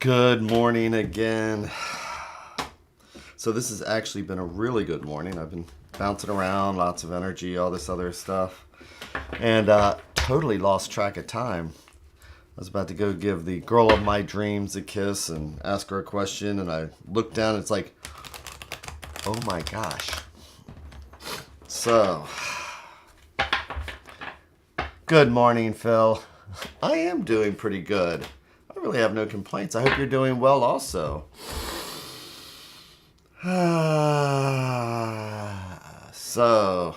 Good morning again. So this has actually been a really good morning. I've been bouncing around, lots of energy, all this other stuff, and totally lost track of time. I was about to go give the girl of my dreams a kiss and ask her a question, and I looked down and it's like, oh my gosh. So, good morning, Phil. I am doing pretty good. I really have no complaints. I hope you're doing well also. So,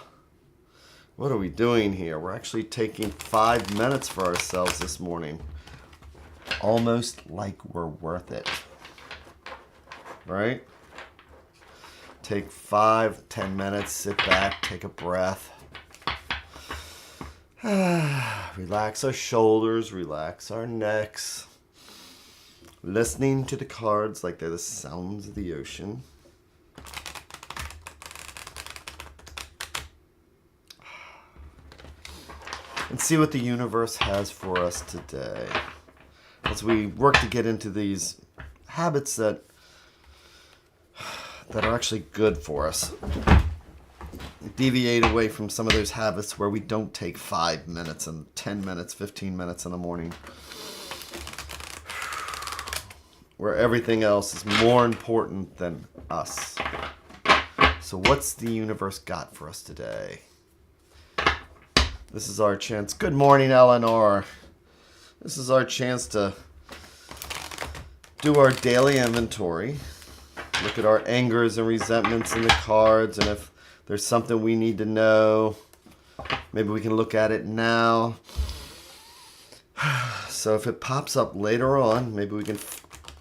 what are we doing here? We're actually taking 5 minutes for ourselves this morning. Almost like we're worth it. Right? Take 5-10 minutes, sit back, take a breath. Relax our shoulders, relax our necks. Listening to the cards like they're the sounds of the ocean. And see what the universe has for us today. As we work to get into these habits that are actually good for us. Deviate away from some of those habits where we don't take 5 minutes and 10 minutes, 15 minutes in the morning. Where everything else is more important than us. So what's the universe got for us today? This is our chance. Good morning, Eleanor. This is our chance to do our daily inventory. Look at our angers and resentments in the cards, and if there's something we need to know, maybe we can look at it now. So if it pops up later on, maybe we can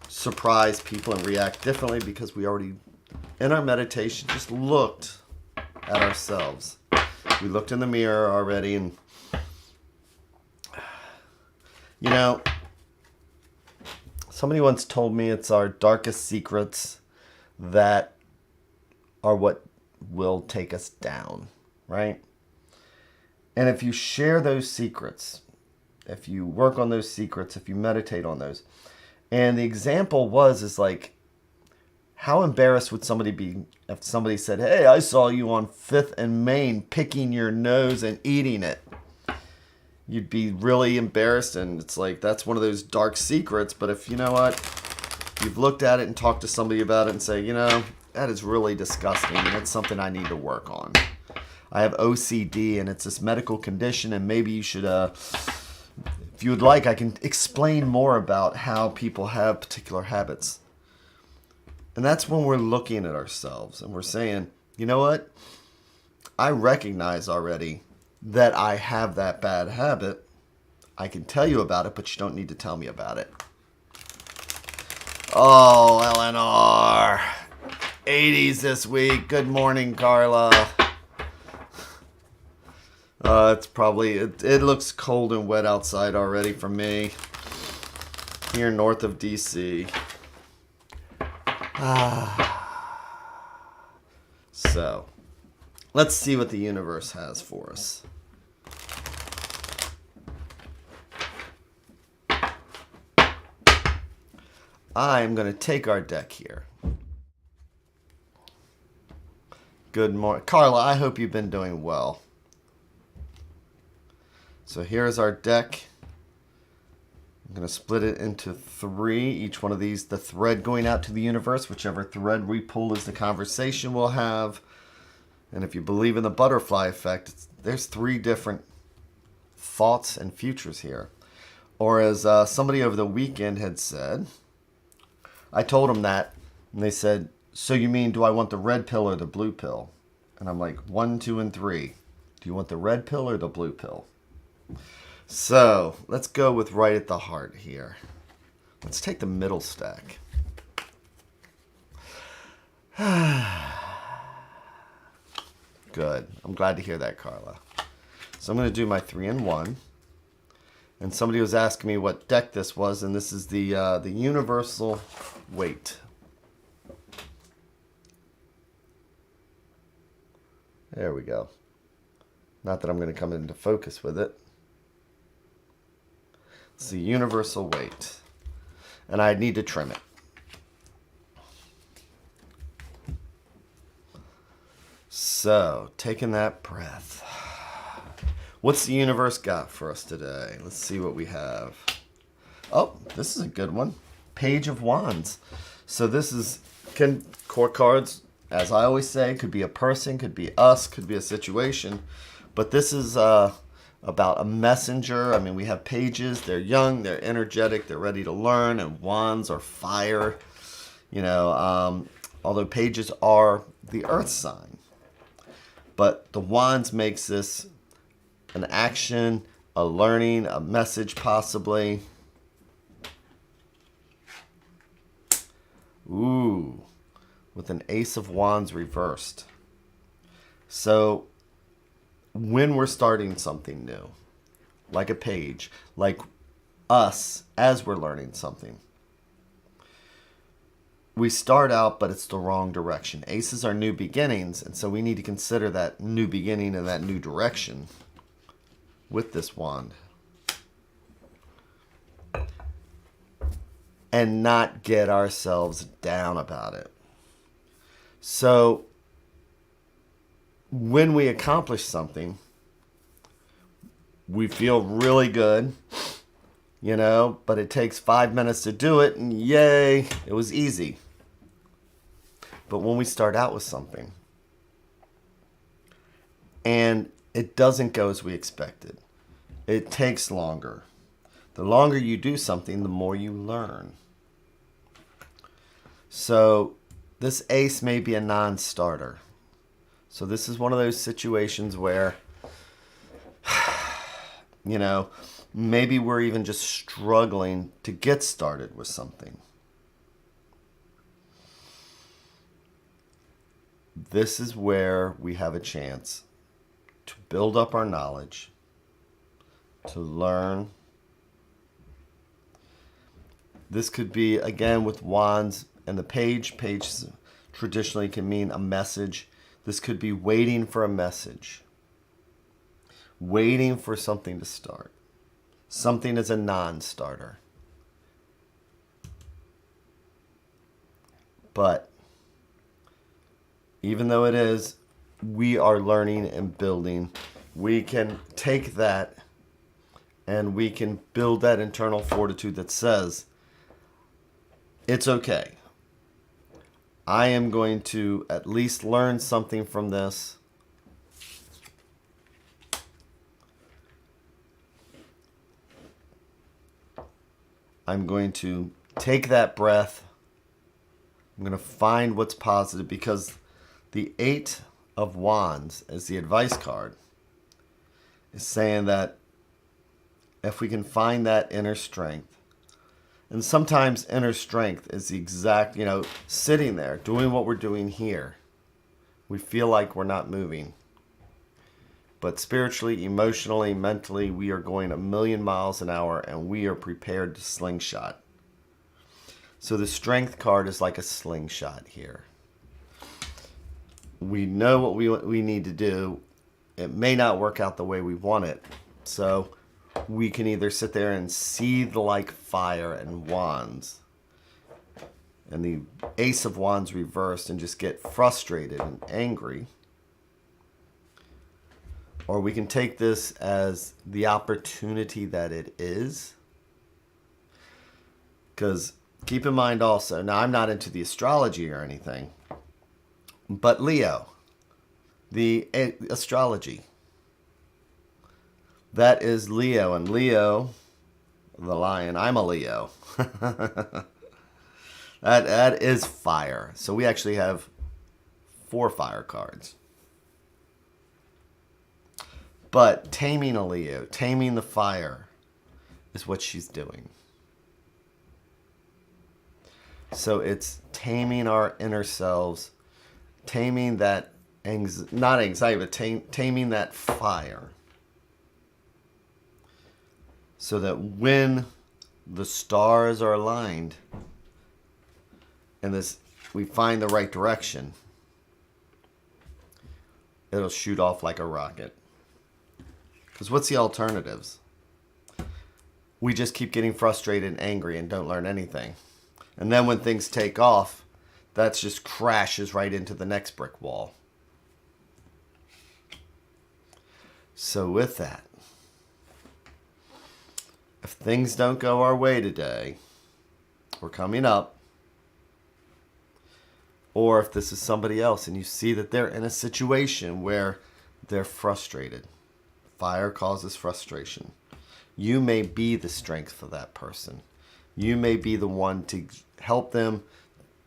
surprise people and react differently because we already, in our meditation, just looked at ourselves. We looked in the mirror already, and you know, somebody once told me it's our darkest secrets that are what will take us down, right? And if you share those secrets, if you work on those secrets, if you meditate on those, and the example is like, how embarrassed would somebody be if somebody said, hey, I saw you on 5th and Main picking your nose and eating it? You'd be really embarrassed, and it's like, that's one of those dark secrets. But if, you know what, you've looked at it and talked to somebody about it and say, you know, that is really disgusting. That's something I need to work on. I have OCD, and it's this medical condition, and maybe you should, if you would like, I can explain more about how people have particular habits. And that's when we're looking at ourselves and we're saying, you know what? I recognize already that I have that bad habit. I can tell you about it, but you don't need to tell me about it. Oh, Eleanor. 80s this week. Good morning, Carla. It's probably, it looks cold and wet outside already for me. Here north of DC. So, let's see what the universe has for us. I'm going to take our deck here. Good morning. Carla, I hope you've been doing well. So here's our deck. I'm going to split it into 3. Each one of these, the thread going out to the universe. Whichever thread we pull is the conversation we'll have. And if you believe in the butterfly effect, there's 3 different thoughts and futures here. Or as somebody over the weekend had said, I told them that, and they said, so you mean, do I want the red pill or the blue pill? And I'm like, 1, 2, and 3. Do you want the red pill or the blue pill? So, let's go with right at the heart here. Let's take the middle stack. Good. I'm glad to hear that, Carla. So I'm going to do my 3 and 1. And somebody was asking me what deck this was, and this is the universal weight. There we go. Not that I'm going to come into focus with it. It's the universal weight. and I need to trim it. So, taking that breath. What's the universe got for us today? Let's see what we have. Oh, this is a good one. Page of Wands. So this is court cards, as I always say, could be a person, could be us, could be a situation. But this is about a messenger. I mean, we have pages. They're young, they're energetic, they're ready to learn, and wands are fire. You know, although pages are the earth sign. But the wands makes this an action, a learning, a message possibly. Ooh, with an ace of wands reversed. So when we're starting something new, like a page, like us as we're learning something, we start out, but it's the wrong direction. Aces are new beginnings, and so we need to consider that new beginning and that new direction with this wand. And not get ourselves down about it. So, when we accomplish something, we feel really good, you know, but it takes 5 minutes to do it, and yay, it was easy. But when we start out with something and it doesn't go as we expected, it takes longer. The longer you do something, the more you learn. So this ace may be a non-starter. So this is one of those situations where, you know, maybe we're even just struggling to get started with something. This is where we have a chance to build up our knowledge, to learn. This could be, again, with wands and the page. Page traditionally can mean a message. This could be waiting for a message. Waiting for something to start. Something is a non-starter. But even though it is, we are learning and building. We can take that and we can build that internal fortitude that says, it's okay. I am going to at least learn something from this. I'm going to take that breath. I'm going to find what's positive, because the Eight of Wands, as the advice card, is saying that if we can find that inner strength, and sometimes inner strength is the exact, you know, sitting there, doing what we're doing here. We feel like we're not moving. But spiritually, emotionally, mentally, we are going 1,000,000 miles an hour, and we are prepared to slingshot. So the strength card is like a slingshot here. We know what we need to do. It may not work out the way we want it. So we can either sit there and seethe like fire and wands, and the Ace of Wands reversed, and just get frustrated and angry. Or we can take this as the opportunity that it is. Because keep in mind also, now I'm not into the astrology or anything, but Leo, the astrology, that is Leo. And Leo, the lion, I'm a Leo. that is fire. So we actually have 4 fire cards. But taming a Leo, taming the fire, is what she's doing. So it's taming our inner selves, taming that, not anxiety, but taming that fire. So that when the stars are aligned and we find the right direction, it'll shoot off like a rocket. Because what's the alternatives? we just keep getting frustrated and angry and don't learn anything. And then when things take off, that just crashes right into the next brick wall. So with that, if things don't go our way today, or coming up, or if this is somebody else and you see that they're in a situation where they're frustrated, fire causes frustration. You may be the strength for that person. You may be the one to help them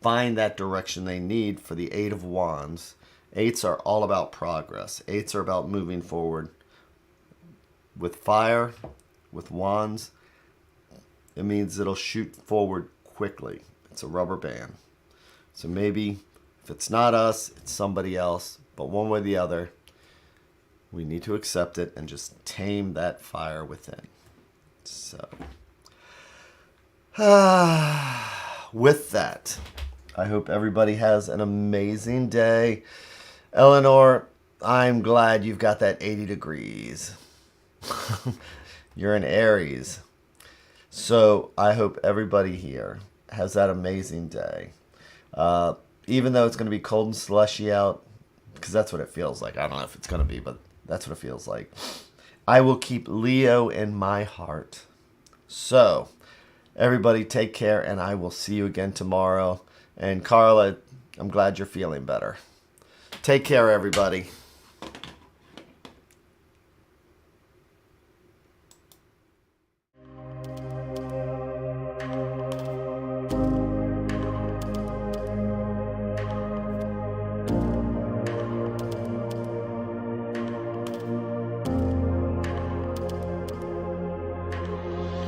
find that direction they need for the Eight of Wands. Eights are all about progress. Eights are about moving forward. With fire, with wands, it means it'll shoot forward quickly. It's a rubber band. So maybe if it's not us, it's somebody else. But one way or the other, we need to accept it and just tame that fire within. So, with that, I hope everybody has an amazing day. Eleanor, I'm glad you've got that 80 degrees. You're in Aries. So I hope everybody here has that amazing day. Even though it's going to be cold and slushy out, because that's what it feels like. I don't know if it's going to be, but that's what it feels like. I will keep Leo in my heart. So, everybody take care, and I will see you again tomorrow. And Carla, I'm glad you're feeling better. Take care, everybody.